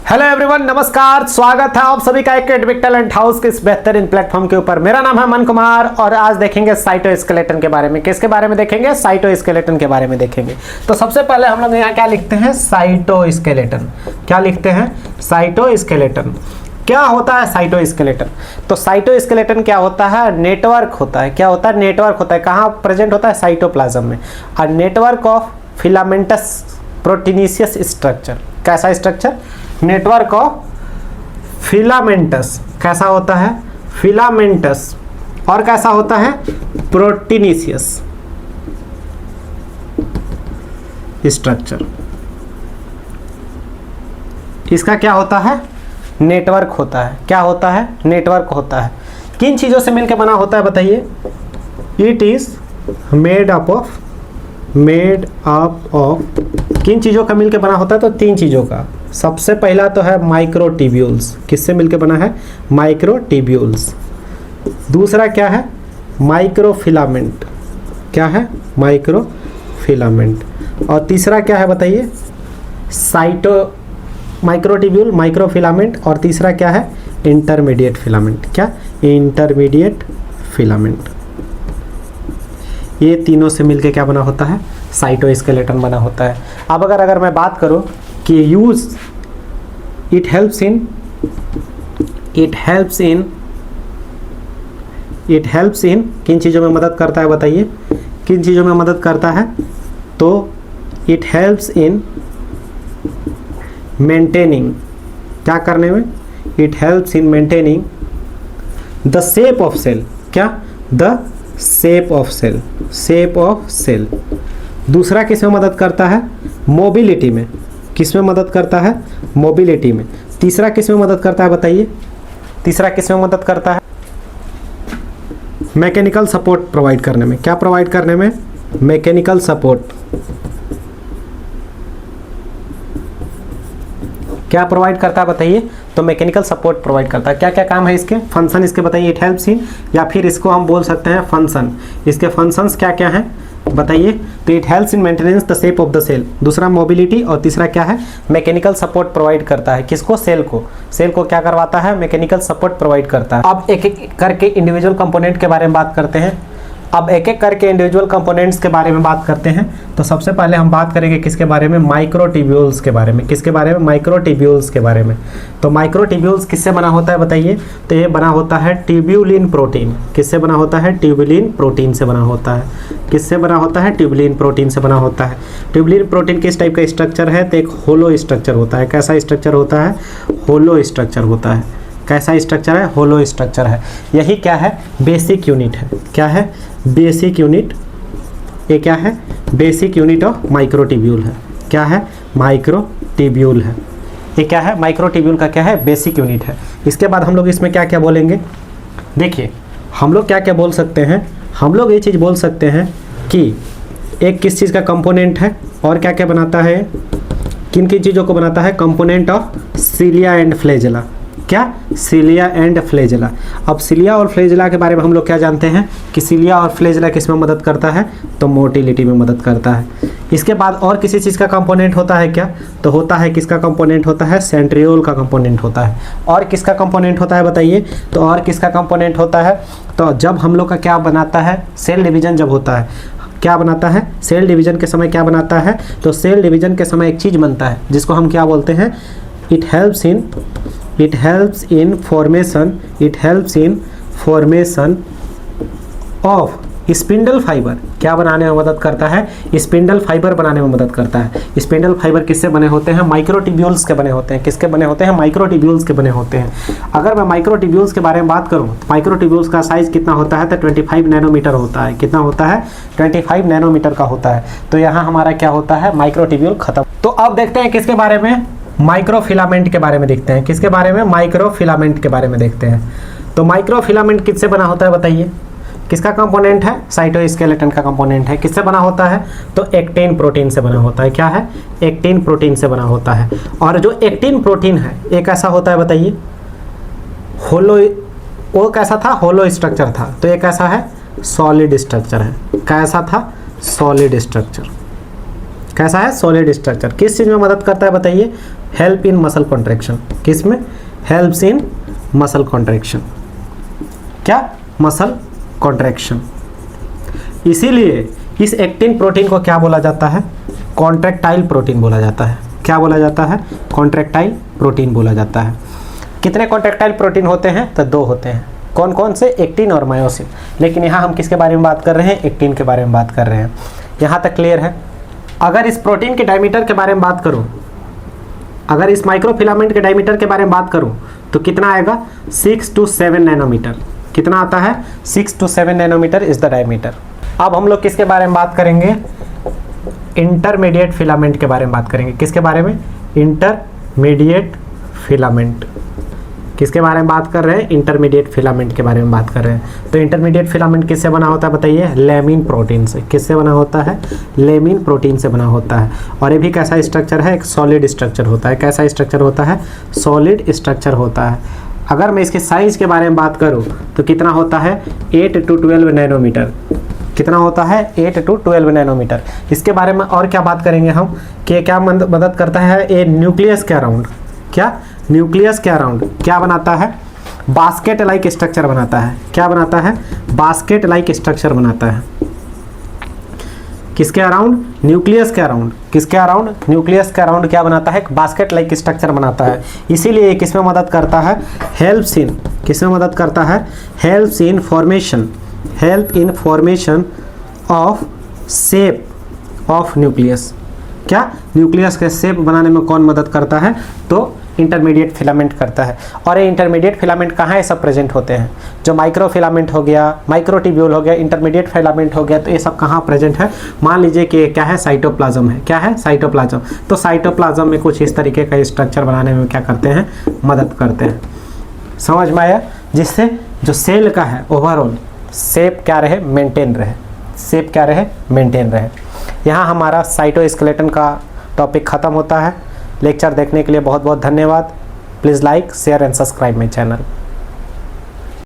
Hello everyone, नमस्कार। स्वागत है आप सभी का एकेडमिक टैलेंट हाउस के इस बेहतरीन प्लेटफॉर्म के ऊपर। मेरा नाम है मन कुमार और आज देखेंगे साइटोस्केलेटन के बारे में। किसके बारे में देखेंगे? साइटोस्केलेटन के बारे में देखेंगे। तो सबसे पहले हम लोग यहाँ क्या लिखते हैं? साइटोस्केलेटन। क्या लिखते हैं? साइटोस्केलेटन। क्या होता है साइटोस्केलेटन? तो साइटोस्केलेटन क्या होता है? नेटवर्क होता है। क्या होता है? नेटवर्क होता है। कहाँ प्रेजेंट होता है? साइटोप्लाज्म में। A network of filamentous proteinaceous structure. कैसा स्ट्रक्चर? Network of filamentous. कैसा होता है? फिलामेंटस। और कैसा होता है? Proteinaceous structure. इसका क्या होता है? नेटवर्क होता है। क्या होता है? नेटवर्क होता है। किन चीजों से मिलकर बना होता है बताइए? It is made up of kin चीजों का मिलकर बना होता है? तो तीन चीजों का। सबसे पहला तो है माइक्रोट्यूब्यूल्स। किससे मिलकर बना है? माइक्रोट्यूब्यूल्स। दूसरा क्या है? माइक्रोफिलामेंट। क्या है? माइक्रोफिलामेंट। और तीसरा क्या है बताइए? Microtubule, microfilament. और तीसरा क्या है? Intermediate filament. क्या? Intermediate filament. ये तीनों से मिलकर क्या बना होता है? साइटोस्केलेटन बना होता है। अब अगर मैं बात करूं कि इट हेल्प्स इन किन चीज़ों में मदद करता है बताइए? किन चीज़ों में मदद करता है? तो इट हेल्प्स इन मेंटेनिंग। क्या करने में? It helps in maintaining the shape of cell. क्या? The shape of cell. दूसरा किस में मदद करता है? मोबिलिटी में। किस में मदद करता है? मोबिलिटी में। तीसरा किस में मदद करता है बताइए? तीसरा किस में मदद करता है? मैकेनिकल सपोर्ट प्रोवाइड करने में। क्या प्रोवाइड करने में? Mechanical support. क्या प्रोवाइड करता है बताइए? तो मैकेनिकल सपोर्ट प्रोवाइड करता है। क्या क्या काम है इसके? फंक्शन इसके बताइए। इट हेल्प्स इन, या फिर इसको हम बोल सकते हैं फंक्शन। इसके फंक्शंस क्या क्या हैं बताइए? तो it helps in maintenance the shape of the cell. दूसरा मोबिलिटी। और तीसरा क्या है? मैकेनिकल सपोर्ट प्रोवाइड करता है। किसको? सेल को। सेल को क्या करवाता है? मैकेनिकल सपोर्ट प्रोवाइड करता है। अब एक एक करके इंडिविजुअल कंपोनेंट के बारे में बात करते हैं। अब एक एक करके इंडिविजुअल कंपोनेंट्स के बारे में बात करते हैं। तो सबसे पहले हम बात करेंगे किसके बारे में? माइक्रोट्यूब्यूल्स के बारे में। किसके बारे में? माइक्रोट्यूब्यूल्स के बारे में। तो माइक्रोट्यूब्यूल्स किससे बना होता है बताइए? तो ये बना होता है ट्यूब्यूलिन प्रोटीन। किससे बना होता है? ट्यूब्यूलिन प्रोटीन से बना होता है। किससे बना होता है? ट्यूब्यूलिन प्रोटीन से बना होता है। ट्यूब्यूलिन प्रोटीन किस टाइप का स्ट्रक्चर है? तो एक होलो स्ट्रक्चर होता है। कैसा स्ट्रक्चर होता है? होलो स्ट्रक्चर होता है। कैसा स्ट्रक्चर है? होलो स्ट्रक्चर है। यही क्या है? बेसिक यूनिट है। क्या है? Basic unit. ये क्या है? बेसिक यूनिट ऑफ माइक्रोट्यूब्यूल है। क्या है? माइक्रोट्यूब्यूल है। ये क्या है? माइक्रोट्यूब्यूल का क्या है? बेसिक यूनिट है। इसके बाद हम लोग इसमें क्या क्या बोलेंगे? देखिए, हम लोग क्या क्या बोल सकते हैं? हम लोग ये चीज़ बोल सकते हैं कि एक किस चीज़ का कंपोनेंट है और क्या क्या बनाता है? किन किन चीज़ों को बनाता है? Component of cilia and flagella. क्या? Cilia and flagella. अब सिलिया और फ्लैजेला के बारे में हम लोग क्या जानते हैं कि सिलिया और फ्लैजेला किस में मदद करता है? तो मोटिलिटी में मदद करता है। इसके बाद और किसी चीज़ का कंपोनेंट होता है क्या? तो होता है किसका कंपोनेंट होता है? सेंट्रियोल का कंपोनेंट होता है। और किसका कंपोनेंट होता है बताइए? तो और किसका कंपोनेंट होता है? तो जब हम लोग का क्या बनाता है? सेल डिवीजन जब होता है, क्या बनाता है? सेल डिवीजन के समय क्या बनाता है? तो सेल डिवीजन के समय एक चीज़ बनता है जिसको हम क्या बोलते हैं? It helps in formation of spindle fibre. क्या बनाने में मदद करता है? स्पिंडल फाइबर बनाने में मदद करता है। स्पिंडल फाइबर किससे बने होते हैं? माइक्रोट्यूब्यूल्स के बने होते हैं। किसके बने होते हैं? माइक्रोट्यूब्यूल्स के बने होते हैं। अगर मैं माइक्रोट्यूब्यूल्स के बारे में बात करूं तो माइक्रोट्यूब्यूल्स का साइज कितना होता है? तो 25 नैनोमीटर होता है। कितना होता है? 25 नैनोमीटर का होता है। तो यहाँ हमारा क्या होता है? माइक्रोट्यूब्यूल खत्म। तो अब देखते हैं किसके बारे में? माइक्रोफिलामेंट के बारे में देखते हैं। किसके बारे में? माइक्रोफिलामेंट के बारे में देखते हैं। तो माइक्रोफिलामेंट किससे बना होता है बताइए? किसका कंपोनेंट है? साइटोस्केलेटन का कंपोनेंट है। किससे बना होता है? तो एक्टिन प्रोटीन से बना होता है। क्या है? एक्टिन प्रोटीन से बना होता है। और जो एक्टिन प्रोटीन है एक ऐसा होता है बताइए? होलो। वो कैसा था? होलो स्ट्रक्चर था। तो एक ऐसा है? सॉलिड स्ट्रक्चर है। कैसा था? Solid structure. कैसा है? Solid structure. किस चीज़ में मदद करता है बताइए? Help in muscle contraction. किस में? Helps in muscle contraction. क्या? Muscle contraction. इसीलिए इस एक्टिन प्रोटीन को क्या बोला जाता है? कॉन्ट्रैक्टाइल प्रोटीन बोला जाता है। क्या बोला जाता है? कॉन्ट्रैक्टाइल प्रोटीन बोला जाता है। कितने कॉन्ट्रैक्टाइल प्रोटीन होते हैं? तो 2 होते हैं। कौन कौन से? एक्टिन और मायोसिन। लेकिन यहाँ हम किसके बारे में बात कर रहे हैं? एक्टिन के बारे में बात कर रहे हैं। यहाँ तक क्लियर है? अगर इस प्रोटीन के डायमीटर के बारे में बात करूँ, अगर इस माइक्रोफिलामेंट के डायमीटर के बारे में बात करूँ तो कितना आएगा? 6 to 7 नैनोमीटर। कितना आता है? 6 to 7 nanometre is the diameter. अब हम लोग किसके बारे में बात करेंगे? इंटरमीडिएट फिलामेंट के बारे में बात करेंगे। किसके बारे में? Intermediate filament. किसके बारे में बात कर रहे हैं? इंटरमीडिएट फिलामेंट के बारे में बात कर रहे हैं। तो इंटरमीडिएट फिलामेंट किससे बना होता है बताइए? लेमिन प्रोटीन से। किससे बना होता है? लेमिन प्रोटीन से बना होता है। और ये भी कैसा स्ट्रक्चर है? एक सॉलिड स्ट्रक्चर होता है। कैसा स्ट्रक्चर होता है? सॉलिड स्ट्रक्चर होता है। अगर मैं इसके साइज के बारे में बात करूँ तो कितना होता है? 8 to 12 नैनोमीटर। कितना होता है? 8 to 12 नैनोमीटर। इसके बारे में और क्या बात करेंगे हम कि क्या मदद करता है? ये न्यूक्लियस के अराउंड, क्या? न्यूक्लियस के अराउंड क्या बनाता है? बास्केट लाइक स्ट्रक्चर बनाता है। क्या बनाता है? बास्केट लाइक स्ट्रक्चर बनाता है। किसके अराउंड? न्यूक्लियस के अराउंड। किसके अराउंड? न्यूक्लियस के अराउंड क्या बनाता है? बास्केट लाइक स्ट्रक्चर बनाता है। इसीलिए किसमें मदद करता है? Helps in. किसमें मदद करता है? Helps in formation, help in formation of shape of nucleus. क्या? न्यूक्लियस के शेप बनाने में कौन मदद करता है? तो इंटरमीडिएट फिलामेंट करता है। और ये इंटरमीडिएट फिलामेंट कहाँ ये सब प्रेजेंट होते हैं? जो माइक्रो फिलामेंट हो गया, माइक्रोट्यूब्यूल हो गया, इंटरमीडिएट फिलामेंट हो गया, तो ये सब कहाँ प्रेजेंट है? मान लीजिए कि क्या है? साइटोप्लाज्म है। क्या है? साइटोप्लाज्म। तो साइटोप्लाज्म में कुछ इस तरीके का स्ट्रक्चर बनाने में क्या करते हैं? मदद करते हैं। समझ में आया? जिससे जो सेल का है ओवरऑल शेप क्या रहे? मेंटेन रहे। शेप क्या रहे? मेंटेन रहे। यहाँ हमारा साइटोस्केलेटन का टॉपिक ख़त्म होता है। लेक्चर देखने के लिए बहुत बहुत धन्यवाद। Please like, share and subscribe my channel.